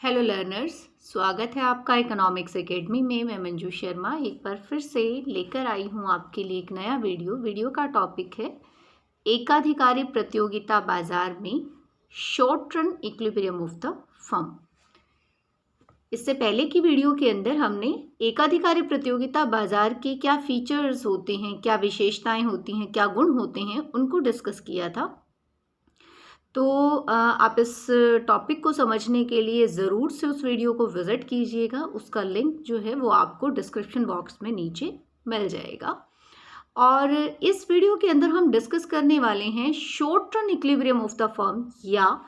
Hello learners, स्वागत है आपका इकोनॉमिक्स एकेडमी में। मैं मंजू शर्मा एक बार फिर से लेकर आई हूँ आपके लिए एक नया वीडियो का टॉपिक है एकाधिकारी प्रतियोगिता बाजार में short run equilibrium of the firm. इससे पहले की वीडियो के अंदर हमने एकाधिकारी प्रतियोगिता बाजार के क्या फीचर्स होते हैं, क्या विशेषताएं होती हैं, क्या गुण होते हैं, उनको डिस्कस किया था। तो आप इस टॉपिक को समझने के लिए ज़रूर से उस वीडियो को विज़िट कीजिएगा। उसका लिंक जो है वो आपको डिस्क्रिप्शन बॉक्स में नीचे मिल जाएगा। और इस वीडियो के अंदर हम डिस्कस करने वाले हैं short run equilibrium of the firm या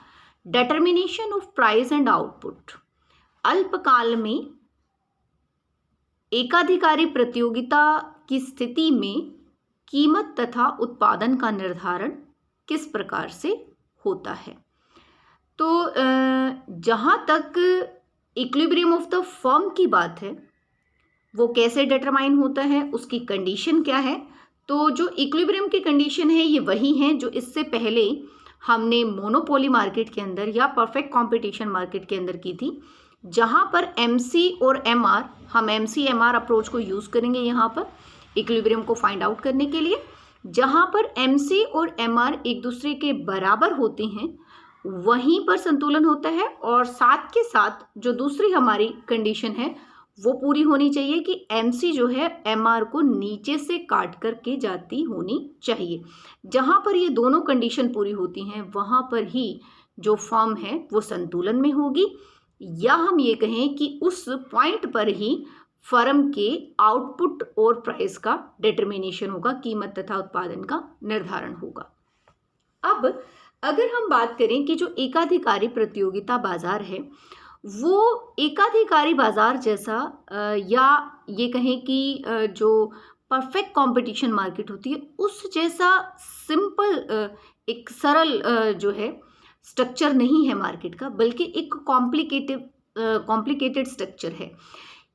determination of price and output. अल्पकाल में एकाधिकारी प्रतियोगिता की स्थिति में कीमत तथा उत्पादन का निर्धारण किस प्रकार से होता है। तो जहाँ तक इक्विलिब्रियम ऑफ द फर्म की बात है, वो कैसे डिटरमाइन होता है, उसकी कंडीशन क्या है। तो जो इक्विलिब्रियम की कंडीशन है ये वही है जो इससे पहले हमने मोनोपोली मार्केट के अंदर या परफेक्ट कंपटीशन मार्केट के अंदर की थी, जहाँ पर एमसी और एमआर, हम एमसी एमआर अप्रोच को यूज़ करेंगे यहाँ पर इक्विलिब्रियम को फाइंड आउट करने के लिए। जहाँ पर एमसी और एमआर एक दूसरे के बराबर होते हैं वहीं पर संतुलन होता है, और साथ के साथ जो दूसरी हमारी कंडीशन है वो पूरी होनी चाहिए कि एमसी जो है एमआर को नीचे से काट करके जाती होनी चाहिए। जहाँ पर ये दोनों कंडीशन पूरी होती हैं वहाँ पर ही जो फर्म है वो संतुलन में होगी, या हम ये कहें कि उस पॉइंट पर ही फर्म के आउटपुट और प्राइस का डिटर्मिनेशन होगा, कीमत तथा उत्पादन का निर्धारण होगा। अब अगर हम बात करें कि जो एकाधिकारी प्रतियोगिता बाजार है वो एकाधिकारी बाजार जैसा या ये कहें कि जो परफेक्ट कंपटीशन मार्केट होती है उस जैसा सिंपल एक सरल जो है स्ट्रक्चर नहीं है मार्केट का, बल्कि एक कॉम्प्लिकेटेड स्ट्रक्चर है।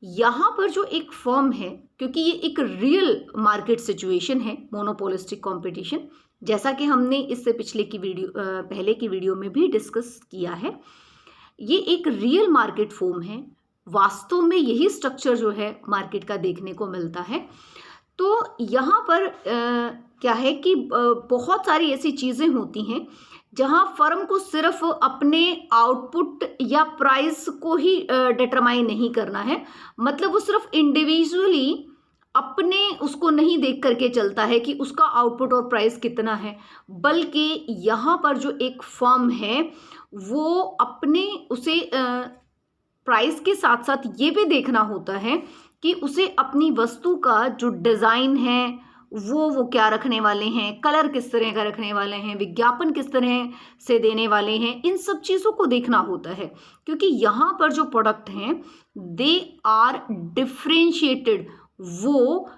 यहाँ पर जो एक फर्म है, क्योंकि ये एक रियल मार्केट सिचुएशन है, मोनोपोलिस्टिक कंपटीशन, जैसा कि हमने इससे पहले की वीडियो में भी डिस्कस किया है, ये एक रियल मार्केट फर्म है। वास्तव में यही स्ट्रक्चर जो है मार्केट का देखने को मिलता है। तो यहाँ पर क्या है कि बहुत सारी ऐसी चीज़ें होती हैं जहाँ फर्म को सिर्फ अपने आउटपुट या प्राइस को ही डिटरमाइन नहीं करना है, मतलब वो सिर्फ इंडिविजुअली अपने उसको नहीं देख करके चलता है कि उसका आउटपुट और प्राइस कितना है, बल्कि यहाँ पर जो एक फर्म है वो अपने उसे प्राइस के साथ साथ ये भी देखना होता है कि उसे अपनी वस्तु का जो डिज़ाइन है वो क्या रखने वाले हैं, कलर किस तरह का रखने वाले हैं, विज्ञापन किस तरह से देने वाले हैं, इन सब चीज़ों को देखना होता है। क्योंकि यहाँ पर जो प्रोडक्ट हैं दे आर डिफ्रेंशिएटेड, वो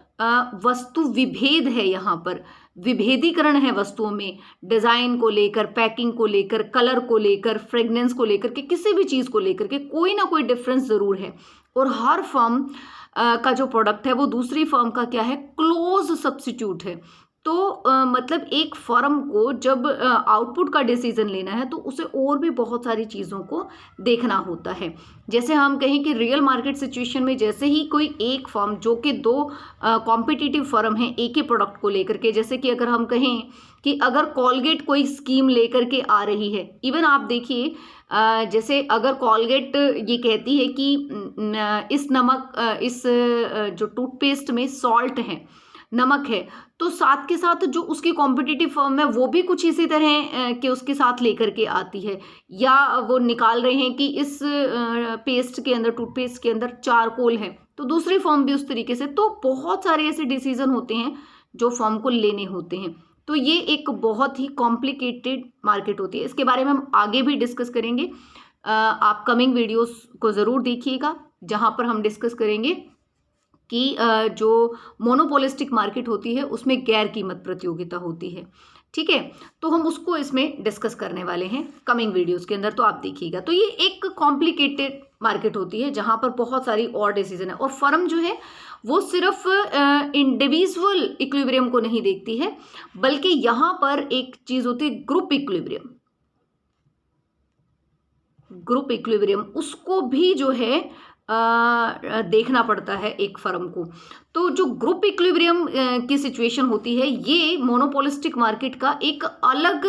वस्तु विभेद है, यहाँ पर विभेदीकरण है वस्तुओं में, डिज़ाइन को लेकर, पैकिंग को लेकर, कलर को लेकर, फ्रेगनेंस को लेकर के, किसी भी चीज़ को लेकर के कोई ना कोई डिफरेंस ज़रूर है। और हर फर्म का जो प्रोडक्ट है वो दूसरी फर्म का क्या है, क्लोज सब्स्टिट्यूट है। तो मतलब एक फर्म को जब आउटपुट का डिसीजन लेना है तो उसे और भी बहुत सारी चीज़ों को देखना होता है। जैसे हम कहें कि रियल मार्केट सिचुएशन में जैसे ही कोई एक फर्म, जो कि दो कॉम्पिटिटिव फर्म हैं एक ही प्रोडक्ट को लेकर के, जैसे कि अगर हम कहें कि अगर कोलगेट कोई स्कीम लेकर के आ रही है, इवन आप देखिए जैसे अगर कोलगेट ये कहती है कि इस जो टूथपेस्ट में सॉल्ट है, नमक है, तो साथ के साथ जो उसकी कॉम्पिटिटिव फर्म है वो भी कुछ इसी तरह के उसके साथ लेकर के आती है, या वो निकाल रहे हैं कि इस पेस्ट के अंदर, टूथपेस्ट के अंदर चारकोल है, तो दूसरी फर्म भी उस तरीके से। तो बहुत सारे ऐसे डिसीजन होते हैं जो फर्म को लेने होते हैं। तो ये एक बहुत ही कॉम्प्लिकेटेड मार्केट होती है। इसके बारे में हम आगे भी डिस्कस करेंगे, आप कमिंग वीडियोस को ज़रूर देखिएगा, जहाँ पर हम डिस्कस करेंगे कि जो मोनोपोलिस्टिक मार्केट होती है उसमें गैर कीमत प्रतियोगिता होती है। ठीक है, तो हम उसको इसमें डिस्कस करने वाले हैं कमिंग वीडियोस के अंदर, तो आप देखिएगा। तो ये एक कॉम्प्लिकेटेड मार्केट होती है जहाँ पर बहुत सारी और डिसीजन है, और फर्म जो है वो सिर्फ इंडिविजुअल इक्विलिब्रियम को नहीं देखती है, बल्कि यहाँ पर एक चीज़ होती है ग्रुप इक्विलिब्रियम। ग्रुप इक्विलिब्रियम, उसको भी जो है देखना पड़ता है एक फर्म को। तो जो ग्रुप इक्विलिब्रियम की सिचुएशन होती है, ये मोनोपोलिस्टिक मार्केट का एक अलग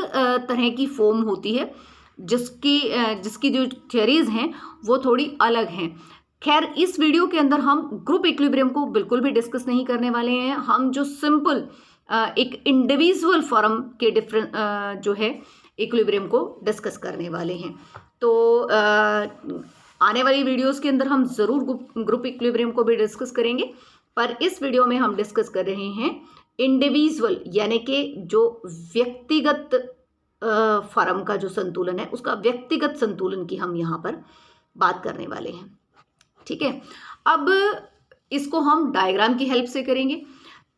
तरह की फॉर्म होती है, जिसकी जो थ्योरीज हैं वो थोड़ी अलग हैं। खैर, इस वीडियो के अंदर हम ग्रुप इक्विलिब्रियम को बिल्कुल भी डिस्कस नहीं करने वाले हैं। हम जो सिंपल एक इंडिविजुअल फर्म के डिफरेंट जो है इक्विलिब्रियम को डिस्कस करने वाले हैं। तो आने वाली वीडियोस के अंदर हम ज़रूर ग्रुप इक्विलिब्रियम को भी डिस्कस करेंगे, पर इस वीडियो में हम डिस्कस कर रहे हैं इंडिविजुअल, यानी कि जो व्यक्तिगत फर्म का जो संतुलन है, उसका व्यक्तिगत संतुलन की हम यहाँ पर बात करने वाले हैं। ठीक है, अब इसको हम डायग्राम की हेल्प से करेंगे।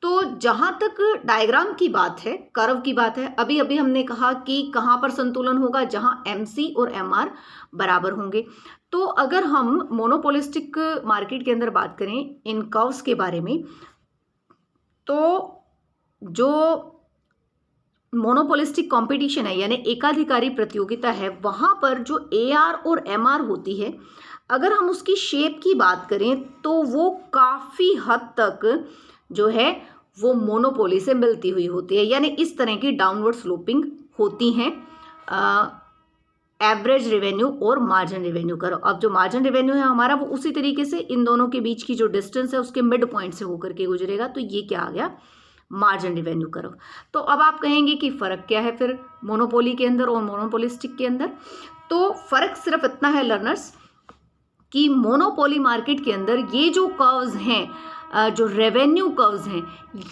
तो जहाँ तक डायग्राम की बात है, कर्व की बात है, अभी अभी हमने कहा कि कहाँ पर संतुलन होगा, जहाँ MC और MR बराबर होंगे। तो अगर हम मोनोपोलिस्टिक मार्केट के अंदर बात करें इन कर्व्स के बारे में, तो जो मोनोपोलिस्टिक कंपटीशन है, यानी एकाधिकारी प्रतियोगिता है, वहाँ पर जो AR और MR होती है, अगर हम उसकी शेप की बात करें तो वो काफ़ी हद तक जो है वो मोनोपोली से मिलती हुई होती है, यानी इस तरह की डाउनवर्ड स्लोपिंग होती हैं एवरेज रेवेन्यू और मार्जिन रेवेन्यू करो। अब जो मार्जिन रेवेन्यू है हमारा, वो उसी तरीके से इन दोनों के बीच की जो डिस्टेंस है उसके मिड पॉइंट से होकर के गुजरेगा। तो ये क्या आ गया, मार्जिन रेवेन्यू करो। तो अब आप कहेंगे कि फ़र्क क्या है फिर मोनोपोली के अंदर और मोनोपोलिस्टिक के अंदर। तो फ़र्क सिर्फ इतना है लर्नर्स कि मोनोपोली मार्केट के अंदर ये जो कर्व्स हैं, जो रेवेन्यू कर्व्स हैं,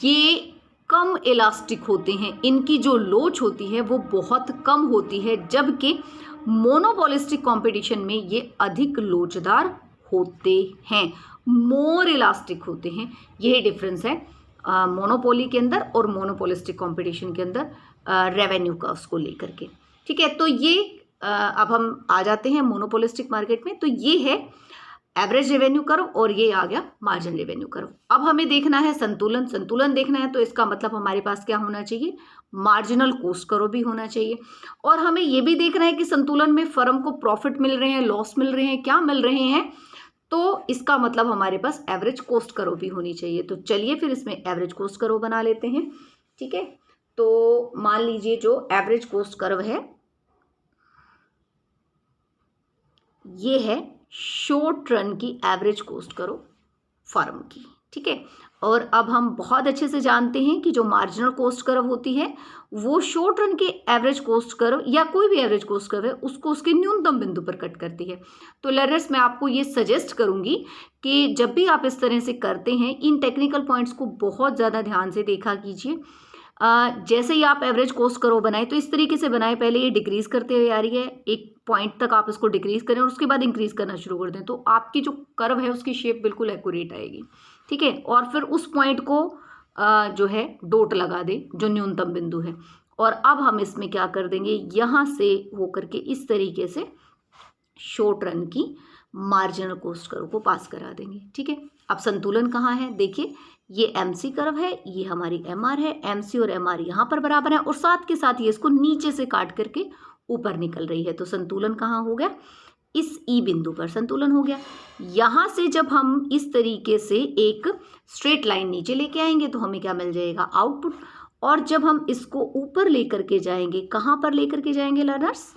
ये कम इलास्टिक होते हैं, इनकी जो लोच होती है वो बहुत कम होती है, जबकि मोनोपोलिस्टिक कंपटीशन में ये अधिक लोचदार होते हैं, मोर इलास्टिक होते हैं। यही डिफरेंस है मोनोपोली के अंदर और मोनोपोलिस्टिक कंपटीशन के अंदर रेवेन्यू कर्व्स को लेकर के। ठीक है, तो ये अब हम आ जाते हैं मोनोपोलिस्टिक मार्केट में। तो ये है एवरेज रेवेन्यू कर्व और ये आ गया मार्जिन रेवेन्यू कर्व। अब हमें देखना है संतुलन देखना है, तो इसका मतलब हमारे पास क्या होना चाहिए, मार्जिनल कॉस्ट कर्व भी होना चाहिए। और हमें ये भी देखना है कि संतुलन में फर्म को प्रॉफिट मिल रहे हैं, लॉस मिल रहे हैं, क्या मिल रहे हैं, तो इसका मतलब हमारे पास एवरेज कॉस्ट कर्व भी होनी चाहिए। तो चलिए फिर इसमें एवरेज कॉस्ट कर्व बना लेते हैं। ठीक है, तो मान लीजिए जो एवरेज कॉस्ट कर्व है ये है शॉर्ट रन की एवरेज कॉस्ट कर्व फर्म की। ठीक है, और अब हम बहुत अच्छे से जानते हैं कि जो मार्जिनल कॉस्ट कर्व होती है वो शॉर्ट रन के एवरेज कॉस्ट कर्व या कोई भी एवरेज कॉस्ट कर्व है उसको उसके न्यूनतम बिंदु पर कट करती है। तो लर्नर्स, मैं आपको ये सजेस्ट करूंगी कि जब भी आप इस तरह से करते हैं, इन टेक्निकल पॉइंट्स को बहुत ज़्यादा ध्यान से देखा कीजिए। जैसे ही आप एवरेज कॉस्ट कर्व बनाए तो इस तरीके से बनाए, पहले ये डिक्रीज करते हुए आ रही है, एक पॉइंट तक आप इसको डिक्रीज करें और उसके बाद इंक्रीज करना शुरू कर दें, तो आपकी जो कर्व है उसकी शेप बिल्कुल एक्यूरेट आएगी। ठीक है, और फिर उस पॉइंट को जो है डॉट लगा दें जो न्यूनतम बिंदु है, और अब हम इसमें क्या कर देंगे, यहाँ से होकर के इस तरीके से शॉर्ट रन की मार्जिनल कॉस्ट कर्व को पास करा देंगे। ठीक है, अब संतुलन कहाँ है, देखिए ये MC कर्व है, ये हमारी MR है, MC और MR यहाँ पर बराबर है, और साथ के साथ ये इसको नीचे से काट करके ऊपर निकल रही है। तो संतुलन कहाँ हो गया, इस E बिंदु पर संतुलन हो गया। यहाँ से जब हम इस तरीके से एक स्ट्रेट लाइन नीचे लेके आएंगे तो हमें क्या मिल जाएगा, आउटपुट। और जब हम इसको ऊपर लेकर के जाएंगे, कहाँ पर लेकर के जाएंगे लर्नर्स,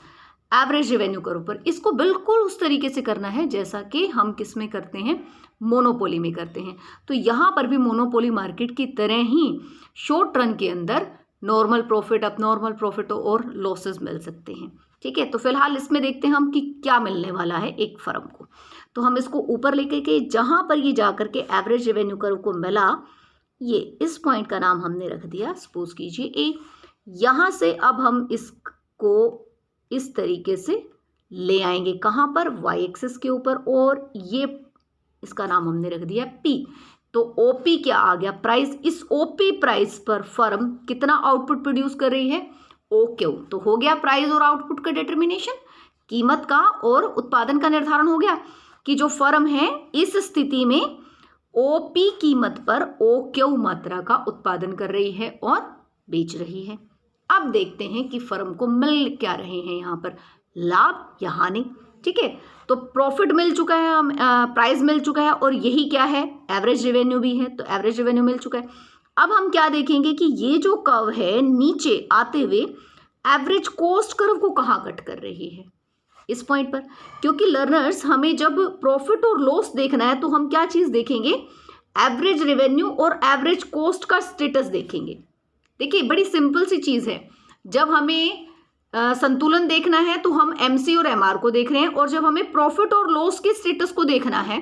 एवरेज रेवेन्यू कर्व पर। इसको बिल्कुल उस तरीके से करना है जैसा कि हम किस में करते हैं, मोनोपोली में करते हैं। तो यहाँ पर भी मोनोपोली मार्केट की तरह ही शॉर्ट रन के अंदर नॉर्मल प्रॉफिट, अब नॉर्मल प्रॉफिट और लॉसेस मिल सकते हैं। ठीक है, तो फिलहाल इसमें देखते हैं हम कि क्या मिलने वाला है एक फर्म को। तो हम इसको ऊपर लेकर के जहाँ पर ये जा करके एवरेज रेवेन्यू कर्व को मिला, ये इस पॉइंट का नाम हमने रख दिया सपोज कीजिए A। यहाँ से अब हम इसको इस तरीके से ले आएंगे, कहाँ पर, Y एक्सिस के ऊपर, और ये इसका नाम हमने रख दिया P। तो OP क्या आ गया, प्राइस। इस OP प्राइस पर फर्म कितना आउटपुट प्रोड्यूस कर रही है, OQ। तो हो गया प्राइस और आउटपुट का डिटर्मिनेशन, कीमत का और उत्पादन का निर्धारण हो गया कि जो फर्म है इस स्थिति में OP कीमत पर OQ मात्रा का उत्पादन कर रही है और बेच रही है। अब देखते हैं कि फर्म को मिल क्या रहे हैं यहाँ पर, लाभ या हानि। ठीक है। तो प्रॉफिट मिल चुका है, हम प्राइस मिल चुका है, और यही क्या है, एवरेज रेवेन्यू भी है, तो एवरेज रेवेन्यू मिल चुका है। अब हम क्या देखेंगे कि ये जो कर्व है नीचे आते हुए एवरेज कॉस्ट कर्व को कहाँ कट कर रही है, इस पॉइंट पर। क्योंकि लर्नर्स, हमें जब प्रॉफिट और लॉस देखना है तो हम क्या चीज देखेंगे, एवरेज रेवेन्यू और एवरेज कॉस्ट का स्टेटस देखेंगे। देखिए बड़ी सिंपल सी चीज है, जब हमें संतुलन देखना है तो हम एमसी और एमआर को देख रहे हैं, और जब हमें प्रॉफिट और लॉस के स्टेटस को देखना है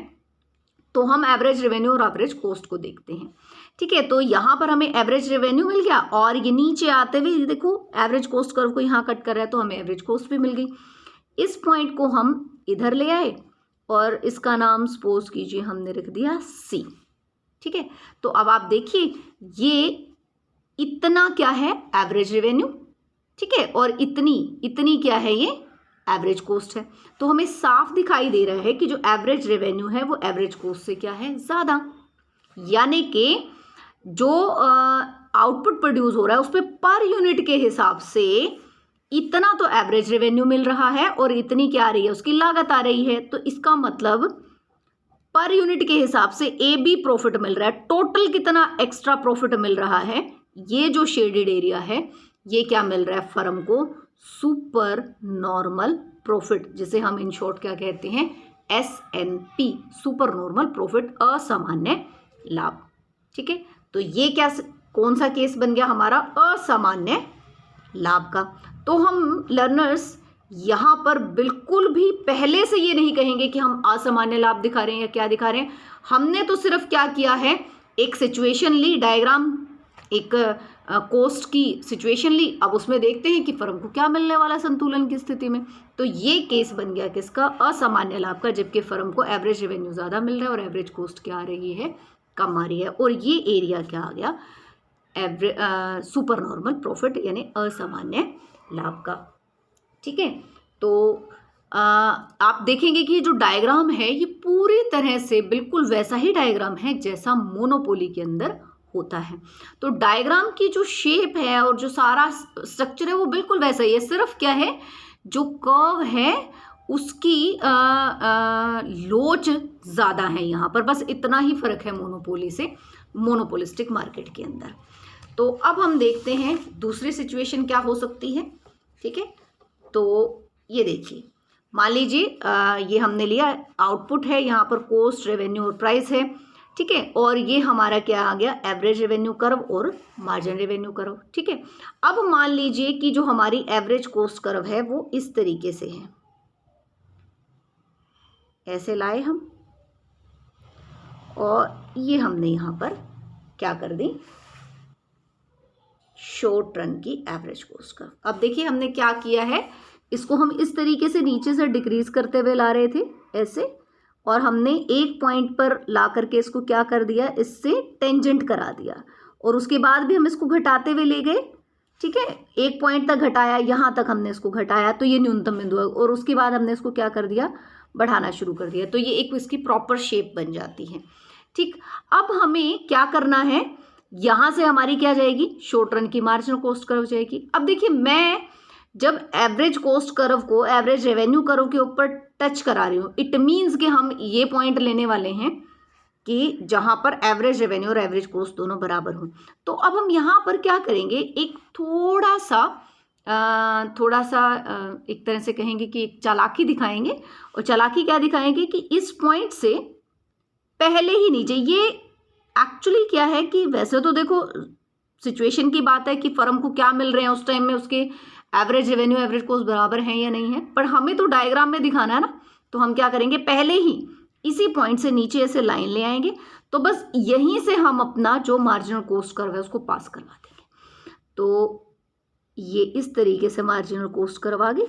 तो हम एवरेज रेवेन्यू और एवरेज कॉस्ट को देखते हैं, ठीक है। तो यहाँ पर हमें एवरेज रेवेन्यू मिल गया, और ये नीचे आते हुए देखो एवरेज कॉस्ट कर्व को यहाँ कट कर रहा है, तो हमें एवरेज कॉस्ट भी मिल गई। इस पॉइंट को हम इधर ले आए और इसका नाम सपोज कीजिए हमने रख दिया सी, ठीक है। तो अब आप देखिए ये इतना क्या है, एवरेज रेवेन्यू, ठीक है, और इतनी क्या है, ये एवरेज कॉस्ट है। तो हमें साफ दिखाई दे रहा है कि जो एवरेज रेवेन्यू है वो एवरेज कॉस्ट से क्या है, ज़्यादा। यानी कि जो आउटपुट प्रोड्यूस हो रहा है उस पर यूनिट के हिसाब से इतना तो एवरेज रेवेन्यू मिल रहा है, और इतनी क्या आ रही है, उसकी लागत आ रही है। तो इसका मतलब पर यूनिट के हिसाब से ए बी प्रॉफिट मिल रहा है। टोटल कितना एक्स्ट्रा प्रॉफिट मिल रहा है, ये जो शेडेड एरिया है ये क्या मिल रहा है फर्म को, सुपर नॉर्मल प्रॉफिट, जिसे हम इन शॉर्ट क्या कहते हैं, SNP, सुपर नॉर्मल प्रॉफिट, असामान्य लाभ, ठीक है। तो ये क्या, कौन सा केस बन गया हमारा, असामान्य लाभ का। तो हम लर्नर्स यहाँ पर बिल्कुल भी पहले से ये नहीं कहेंगे कि हम असामान्य लाभ दिखा रहे हैं या क्या दिखा रहे हैं। हमने तो सिर्फ क्या किया है, एक सिचुएशन ली, डायग्राम, एक कॉस्ट की सिचुएशन ली, अब उसमें देखते हैं कि फर्म को क्या मिलने वाला संतुलन की स्थिति में। तो ये केस बन गया किसका, असामान्य लाभ का, जबकि फर्म को एवरेज रेवेन्यू ज़्यादा मिल रहा है और एवरेज कॉस्ट क्या आ रही है, कम आ रही है। और ये एरिया क्या आ गया, सुपर नॉर्मल प्रॉफिट यानी असामान्य लाभ का, ठीक है। तो आप देखेंगे कि जो डायग्राम है ये पूरी तरह से बिल्कुल वैसा ही डायग्राम है जैसा मोनोपोली के अंदर होता है। तो डायग्राम की जो शेप है और जो सारा स्ट्रक्चर है वो बिल्कुल वैसा ही है, सिर्फ क्या है, जो कर्व है उसकी लोच ज़्यादा है यहाँ पर, बस इतना ही फर्क है मोनोपोली से, मोनोपोलिस्टिक मार्केट के अंदर। तो अब हम देखते हैं दूसरी सिचुएशन क्या हो सकती है, ठीक है। तो ये देखिए, मान लीजिए ये हमने लिया आउटपुट है, यहाँ पर कॉस्ट, रेवेन्यू और प्राइस है, ठीक है, और ये हमारा क्या आ गया, एवरेज रेवेन्यू कर्व और मार्जिन रेवेन्यू कर्व, ठीक है। अब मान लीजिए कि जो हमारी एवरेज कॉस्ट कर्व है वो इस तरीके से है, ऐसे लाए हम, और ये हमने यहाँ पर क्या कर दी, शॉर्ट रन की एवरेज कॉस्ट कर्व। अब देखिए हमने क्या किया है, इसको हम इस तरीके से नीचे से डिक्रीज करते हुए ला रहे थे ऐसे, और हमने एक पॉइंट पर ला करके इसको क्या कर दिया, इससे टेंजेंट करा दिया, और उसके बाद भी हम इसको घटाते हुए ले गए, ठीक है, एक पॉइंट तक घटाया, यहाँ तक हमने इसको घटाया, तो ये न्यूनतम बिंदु है, और उसके बाद हमने इसको क्या कर दिया, बढ़ाना शुरू कर दिया, तो ये एक इसकी प्रॉपर शेप बन जाती है, ठीक। अब हमें क्या करना है, यहाँ से हमारी क्या जाएगी, शॉर्ट रन की मार्जिनल कॉस्ट कर्व जाएगी। अब देखिए मैं जब एवरेज कॉस्ट कर्व को एवरेज रेवेन्यू कर्व के ऊपर टच करा रही हूँ, इट मीन्स कि हम ये पॉइंट लेने वाले हैं कि जहाँ पर एवरेज रेवेन्यू और एवरेज कॉस्ट दोनों बराबर हों। तो अब हम यहाँ पर क्या करेंगे, एक थोड़ा सा एक तरह से कहेंगे कि एक चालाकी दिखाएंगे, और चालाकी क्या दिखाएंगे कि इस पॉइंट से पहले ही नीचे, ये एक्चुअली क्या है कि वैसे तो देखो सिचुएशन की बात है कि फर्म को क्या मिल रहे हैं उस टाइम में, उसके एवरेज रेवेन्यू एवरेज कॉस्ट बराबर हैं या नहीं है, पर हमें तो डायग्राम में दिखाना है ना, तो हम क्या करेंगे, पहले ही इसी पॉइंट से नीचे ऐसे लाइन ले आएंगे, तो बस यहीं से हम अपना जो मार्जिनल कॉस्ट कर्व है उसको पास करवा देंगे। तो ये इस तरीके से मार्जिनल कॉस्ट कर्व आ गई,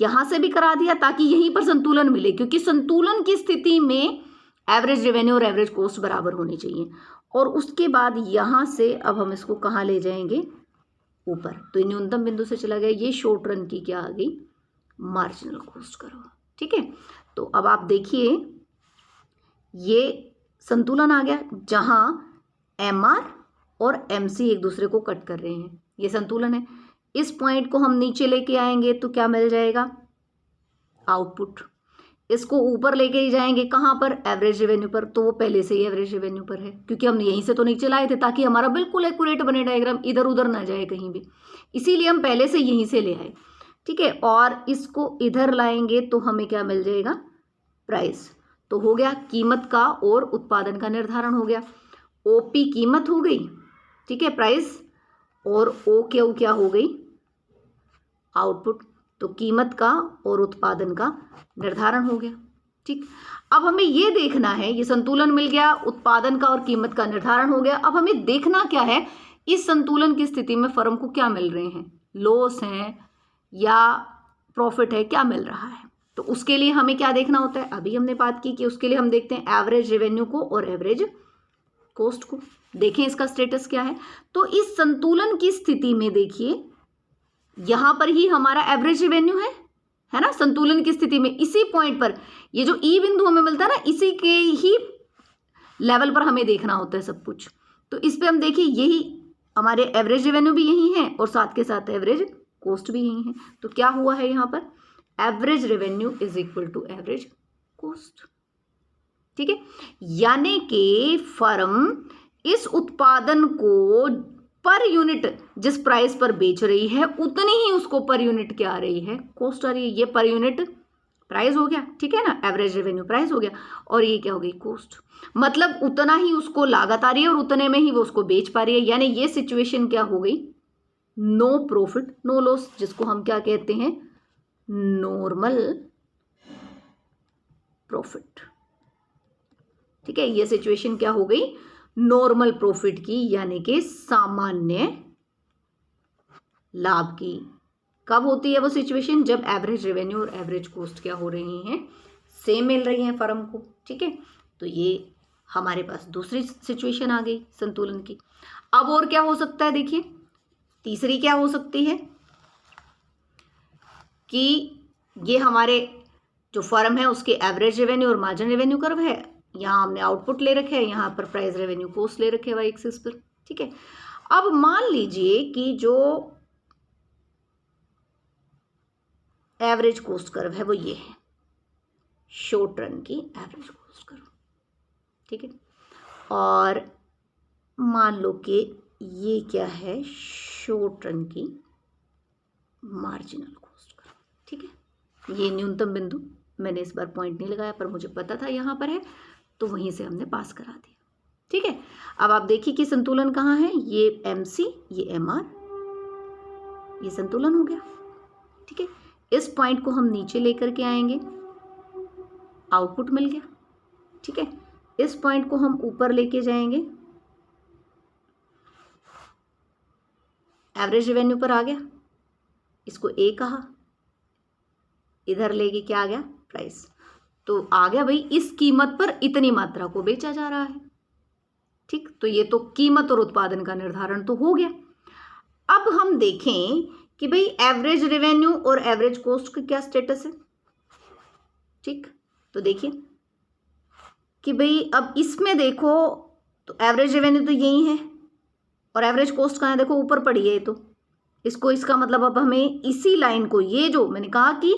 यहाँ से भी करा दिया ताकि यहीं पर संतुलन मिले, क्योंकि संतुलन की स्थिति में एवरेज रेवेन्यू और एवरेज कॉस्ट बराबर होनी चाहिए। और उसके बाद यहाँ से अब हम इसको कहाँ ले जाएंगे, ऊपर, तो न्यूनतम बिंदु से चला गया, ये शॉर्ट रन की क्या आ गई, मार्जिनल कॉस्ट कर्व, ठीक है। तो अब आप देखिए ये संतुलन आ गया, जहाँ MR और MC एक दूसरे को कट कर रहे हैं, ये संतुलन है। इस पॉइंट को हम नीचे लेके आएंगे तो क्या मिल जाएगा, आउटपुट। इसको ऊपर लेके ही जाएंगे, कहाँ पर, एवरेज रेवेन्यू पर, तो वो पहले से ही एवरेज रेवेन्यू पर है क्योंकि हम यहीं से तो नीचे लाए थे ताकि हमारा बिल्कुल एक्यूरेट बने डायग्राम, इधर उधर ना जाए कहीं भी, इसीलिए हम पहले से यहीं से ले आए। ठीक है, और इसको इधर लाएंगे तो हमें क्या मिल जाएगा, प्राइस। तो हो गया कीमत का और उत्पादन का निर्धारण हो गया। ओपी कीमत हो गई, ठीक है, प्राइस, और ओ क्यू क्या हो गई, आउटपुट। तो कीमत का और उत्पादन का निर्धारण हो गया। ठीक, अब हमें ये देखना है, ये संतुलन मिल गया, उत्पादन का और कीमत का निर्धारण हो गया। अब हमें देखना क्या है, इस संतुलन की स्थिति में फर्म को क्या मिल रहे हैं, लॉस हैं या प्रॉफिट है, क्या मिल रहा है। तो उसके लिए हमें क्या देखना होता है, अभी हमने बात की कि उसके लिए हम देखते हैं एवरेज रेवेन्यू को और एवरेज कॉस्ट को। देखें इसका स्टेटस क्या है। तो इस संतुलन की स्थिति में देखिए यहां पर ही हमारा एवरेज रेवेन्यू है ना, संतुलन की स्थिति में इसी पॉइंट पर ये जो ई बिंदु हमें मिलता है ना, इसी के ही लेवल पर हमें देखना होता है सब कुछ। तो इस पे हम देखिए यही हमारे एवरेज रेवेन्यू भी यही है और साथ के साथ एवरेज कॉस्ट भी यही है। तो क्या हुआ है यहाँ पर, average revenue is equal to average cost. ठीक है, यानी कि फर्म इस उत्पादन को पर यूनिट जिस प्राइस पर बेच रही है उतनी ही उसको पर यूनिट क्या आ रही है, कॉस्ट आ रही है। ये पर यूनिट प्राइस हो गया, ठीक है ना, एवरेज रेवेन्यू प्राइस हो गया, और ये क्या हो गई, कॉस्ट। मतलब उतना ही उसको लागत आ रही है और उतने में ही वो उसको बेच पा रही है। यानी ये सिचुएशन क्या हो गई, नो प्रॉफिट नो लॉस, जिसको हम क्या कहते हैं, नॉर्मल प्रॉफिट। ठीक है, ये सिचुएशन क्या हो गई, नॉर्मल प्रॉफिट की, यानी कि सामान्य लाभ की। कब होती है वो सिचुएशन, जब एवरेज रेवेन्यू और एवरेज कॉस्ट क्या हो रही हैं, सेम मिल रही हैं फर्म को। ठीक है, तो ये हमारे पास दूसरी सिचुएशन आ गई संतुलन की। अब और क्या हो सकता है, देखिए तीसरी क्या हो सकती है कि ये हमारे जो फर्म है उसके एवरेज रेवेन्यू और मार्जिन रेवेन्यू कर्व है, यहाँ हमने आउटपुट ले रखे हैं, यहाँ पर प्राइस रेवेन्यू कॉस्ट ले रखे हैं वाई एक्सिस पर। ठीक है, अब मान लीजिए कि जो एवरेज कॉस्ट कर्व है वो ये है, शॉर्ट रन की एवरेज कॉस्ट कर्व। ठीक है, और मान लो कि ये क्या है, शॉर्ट रन की मार्जिनल कॉस्ट कर्व। ठीक है, ये न्यूनतम बिंदु मैंने इस बार पॉइंट नहीं लगाया पर मुझे पता था यहाँ पर है, तो वहीं से हमने पास करा दिया। ठीक है, अब आप देखिए कि संतुलन कहाँ है, ये MC ये MR, ये संतुलन हो गया। ठीक है, इस पॉइंट को हम नीचे लेकर के आएंगे, आउटपुट मिल गया। ठीक है, इस पॉइंट को हम ऊपर लेके जाएंगे, एवरेज रेवेन्यू पर आ गया, इसको A कहा, इधर लेके क्या आ गया, प्राइस। तो आ गया भाई इस कीमत पर इतनी मात्रा को बेचा जा रहा है। ठीक, तो ये तो कीमत और उत्पादन का निर्धारण तो हो गया। अब हम देखें कि भाई एवरेज रेवेन्यू और एवरेज कॉस्ट का क्या स्टेटस है। ठीक, तो देखिए कि भाई अब इसमें देखो तो एवरेज रेवेन्यू तो यही है और एवरेज कॉस्ट कहाँ है, देखो ऊपर पड़ी है। तो इसको, इसका मतलब अब हमें इसी लाइन को, ये जो मैंने कहा कि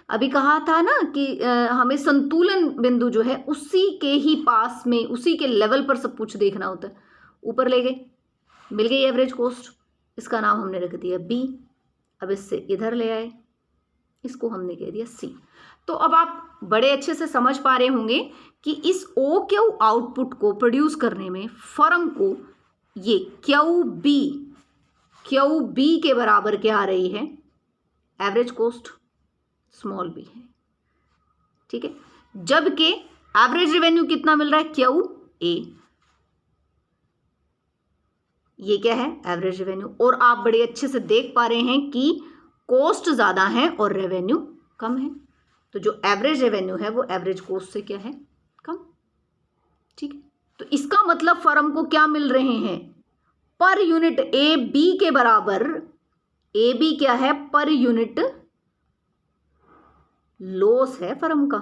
अभी कहा था ना कि हमें संतुलन बिंदु जो है उसी के ही पास में, उसी के लेवल पर सब कुछ देखना होता है। ऊपर ले गए, मिल गई एवरेज कॉस्ट, इसका नाम हमने रख दिया B। अब इससे इधर ले आए, इसको हमने कह दिया C। तो अब आप बड़े अच्छे से समझ पा रहे होंगे कि इस OQ आउटपुट को प्रोड्यूस करने में फर्म को ये QB के बराबर क्या आ रही है, एवरेज कॉस्ट स्मॉल b है। ठीक है, जबकि एवरेज रेवेन्यू कितना मिल रहा है, QA, ये क्या है, एवरेज रेवेन्यू। और आप बड़े अच्छे से देख पा रहे हैं कि कॉस्ट ज्यादा है और रेवेन्यू कम है। तो जो एवरेज रेवेन्यू है वो एवरेज कॉस्ट से क्या है, कम। ठीक है, तो इसका मतलब फर्म को क्या मिल रहे हैं, पर यूनिट AB के बराबर, AB क्या है, पर यूनिट लॉस है फर्म का।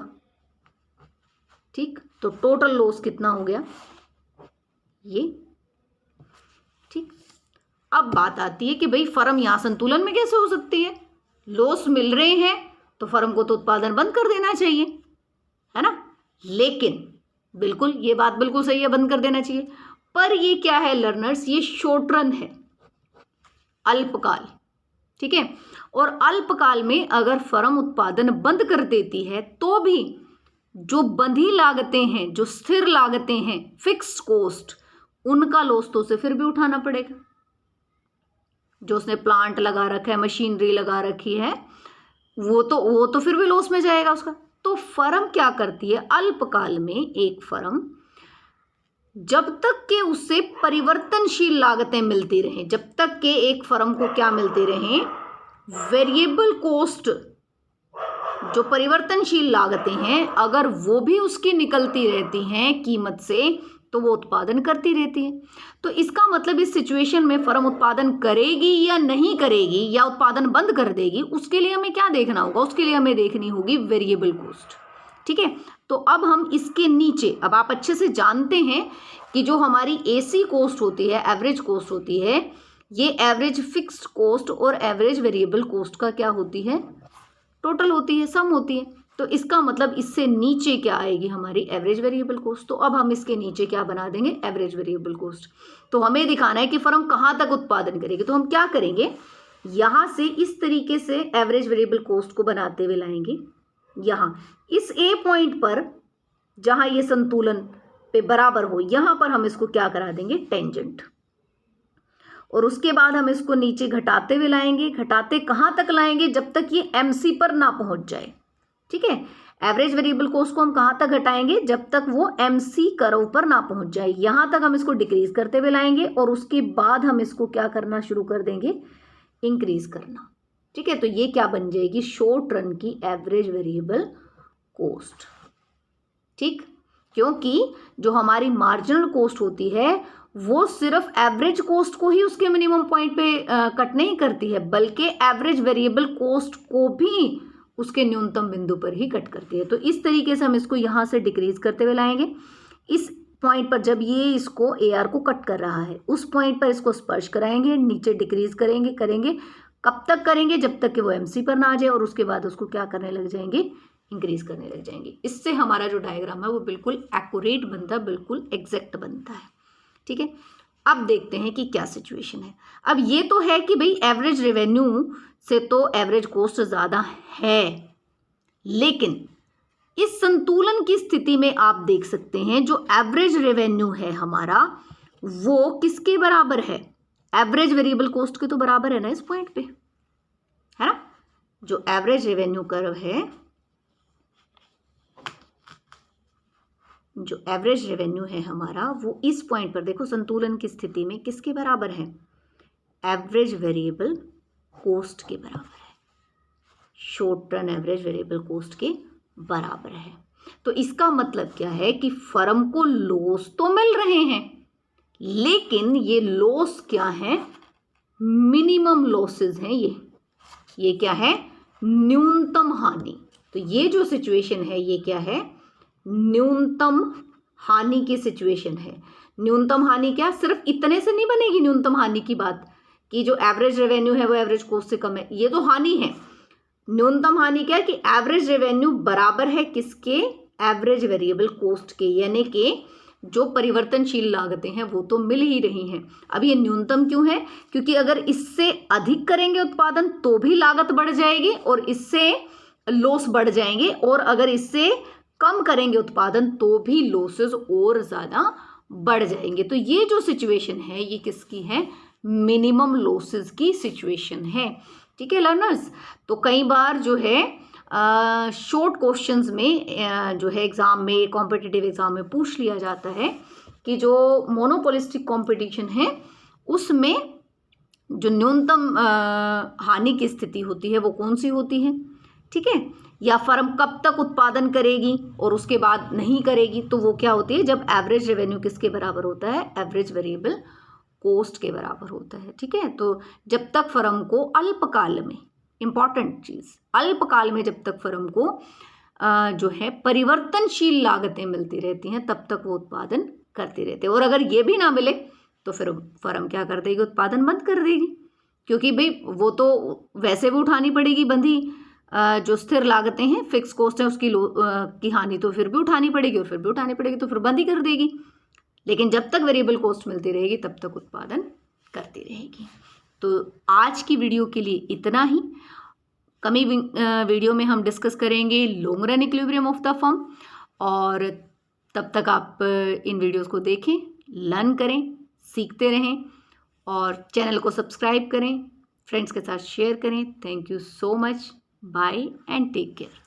ठीक, तो टोटल लॉस कितना हो गया, ये। ठीक, अब बात आती है कि भाई फर्म यहां संतुलन में कैसे हो सकती है, लॉस मिल रहे हैं तो फर्म को तो उत्पादन बंद कर देना चाहिए। लेकिन बिल्कुल ये बात बिल्कुल सही है, बंद कर देना चाहिए। पर ये क्या है लर्नर्स, ये शॉर्ट रन है, अल्पकाल, ठीक है। और अल्पकाल में अगर फर्म उत्पादन बंद कर देती है तो भी जो बंधी लागतें हैं, जो स्थिर लागतें हैं, फिक्स्ड कॉस्ट, उनका लॉस तो उसे फिर भी उठाना पड़ेगा। जो उसने प्लांट लगा रखा है, मशीनरी लगा रखी है, वो तो फिर भी लॉस में जाएगा उसका। तो फर्म क्या करती है, अल्पकाल में एक फर्म जब तक के उससे परिवर्तनशील लागतें मिलती रहें, जब तक के एक फर्म को क्या मिलती रहें, वेरिएबल कॉस्ट, जो परिवर्तनशील लागतें हैं, अगर वो भी उसकी निकलती रहती हैं कीमत से, तो वो उत्पादन करती रहती है। तो इसका मतलब इस सिचुएशन में फर्म उत्पादन करेगी या नहीं करेगी, या उत्पादन बंद कर देगी, उसके लिए हमें क्या देखना होगा, उसके लिए हमें देखनी होगी वेरिएबल कॉस्ट, ठीक है। तो अब हम इसके नीचे, अब आप अच्छे से जानते हैं कि जो हमारी एसी कॉस्ट होती है, एवरेज कॉस्ट होती है, ये एवरेज फिक्स्ड कॉस्ट और एवरेज वेरिएबल कॉस्ट का क्या होती है, टोटल होती है, सम होती है। तो इसका मतलब इससे नीचे क्या आएगी, हमारी एवरेज वेरिएबल कॉस्ट। तो अब हम इसके नीचे क्या बना देंगे, एवरेज वेरिएबल कॉस्ट। तो हमें दिखाना है कि फर्म कहाँ तक उत्पादन करेगी। तो हम क्या करेंगे, यहाँ से इस तरीके से एवरेज वेरिएबल कॉस्ट को बनाते हुए लाएंगे, यहाँ इस ए पॉइंट पर जहाँ ये संतुलन पे बराबर हो, यहाँ पर हम इसको क्या करा देंगे, टेंजेंट। और उसके बाद हम इसको नीचे घटाते हुए लाएंगे। घटाते कहाँ तक लाएंगे, जब तक ये एमसी पर ना पहुंच जाए, ठीक है। एवरेज वेरिएबल कॉस्ट को हम कहाँ तक घटाएंगे, जब तक वो एमसी कर्व पर ना पहुंच जाए, यहां तक हम इसको डिक्रीज करते हुए लाएंगे। और उसके बाद हम इसको क्या करना शुरू कर देंगे, इंक्रीज करना, ठीक है। तो ये क्या बन जाएगी, शॉर्ट रन की एवरेज वेरिएबल कॉस्ट, ठीक। क्योंकि जो हमारी मार्जिनल कॉस्ट होती है वो सिर्फ एवरेज कॉस्ट को ही उसके मिनिमम पॉइंट पे कट नहीं करती है, बल्कि एवरेज वेरिएबल कॉस्ट को भी उसके न्यूनतम बिंदु पर ही कट करती है। तो इस तरीके से हम इसको यहाँ से डिक्रीज करते हुए लाएंगे। इस पॉइंट पर जब ये इसको AR को कट कर रहा है, उस पॉइंट पर इसको स्पर्श कराएंगे, नीचे डिक्रीज करेंगे। कब तक करेंगे, जब तक कि वो MC पर ना आ जाए, और उसके बाद उसको क्या करने लग जाएंगे, इंक्रीज करने लग जाएंगे। इससे हमारा जो डायग्राम है वो बिल्कुल एक्यूरेट बनता है, बिल्कुल एग्जैक्ट बनता है, ठीक है। अब देखते हैं कि क्या सिचुएशन है। अब ये तो है कि भाई एवरेज रेवेन्यू से तो एवरेज कॉस्ट ज़्यादा है, लेकिन इस संतुलन की स्थिति में आप देख सकते हैं जो एवरेज रेवेन्यू है हमारा, वो किसके बराबर है, एवरेज वेरिएबल कॉस्ट के तो बराबर है ना इस पॉइंट पे, है ना। जो एवरेज रेवेन्यू कर्व है, जो एवरेज रेवेन्यू है हमारा, वो इस पॉइंट पर देखो संतुलन की स्थिति में किसके बराबर है, एवरेज वेरिएबल कॉस्ट के बराबर है, short run average variable cost के बराबर है। तो इसका मतलब क्या है कि फर्म को लॉस तो मिल रहे हैं, लेकिन ये लॉस क्या है, मिनिमम लॉसेस हैं, ये क्या है, न्यूनतम हानि। तो ये जो सिचुएशन है ये क्या है, न्यूनतम हानि की सिचुएशन है। न्यूनतम हानि क्या, सिर्फ इतने से नहीं बनेगी न्यूनतम हानि की बात कि जो एवरेज रेवेन्यू है वो एवरेज कॉस्ट से कम है, ये तो हानि है। न्यूनतम हानि क्या है कि एवरेज रेवेन्यू बराबर है किसके, एवरेज वेरिएबल कॉस्ट के, यानी कि जो परिवर्तनशील लागतें हैं वो तो मिल ही रही हैं। अब ये न्यूनतम क्यों है, क्योंकि अगर इससे अधिक करेंगे उत्पादन तो भी लागत बढ़ जाएगी और इससे लॉस बढ़ जाएंगे, और अगर इससे कम करेंगे उत्पादन तो भी लॉसेस और ज़्यादा बढ़ जाएंगे। तो ये जो सिचुएशन है ये किसकी है, मिनिमम लॉसेस की सिचुएशन है, ठीक है लर्नर्स। तो कई बार जो है शॉर्ट क्वेश्चंस में जो है एग्ज़ाम में, कॉम्पिटिटिव एग्ज़ाम में पूछ लिया जाता है कि जो मोनोपोलिस्टिक कंपटीशन है उसमें जो न्यूनतम हानि की स्थिति होती है वो कौन सी होती है, ठीक है, या फर्म कब तक उत्पादन करेगी और उसके बाद नहीं करेगी, तो वो क्या होती है, जब एवरेज रेवेन्यू किसके बराबर होता है, एवरेज वेरिएबल कॉस्ट के बराबर होता है, ठीक है। तो जब तक फर्म को अल्पकाल में, इंपॉर्टेंट चीज़, अल्पकाल में जब तक फर्म को जो है परिवर्तनशील लागतें मिलती रहती हैं तब तक वो उत्पादन करते रहते हैं, और अगर ये भी ना मिले तो फिर फर्म क्या कर देगी, उत्पादन बंद कर देगी, क्योंकि भाई वो तो वैसे भी उठानी पड़ेगी बंधी जो स्थिर लागतें हैं, फिक्स कॉस्ट है, उसकी की हानि तो फिर भी उठानी पड़ेगी और फिर भी उठानी पड़ेगी, तो फिर बंद ही कर देगी। लेकिन जब तक वेरिएबल कॉस्ट मिलती रहेगी तब तक उत्पादन करती रहेगी। तो आज की वीडियो के लिए इतना ही। कमी वीडियो में हम डिस्कस करेंगे long run equilibrium of the firm, और तब तक आप इन वीडियोस को देखें, लर्न करें, सीखते रहें और चैनल को सब्सक्राइब करें, फ्रेंड्स के साथ शेयर करें। Thank you so much, bye and take care.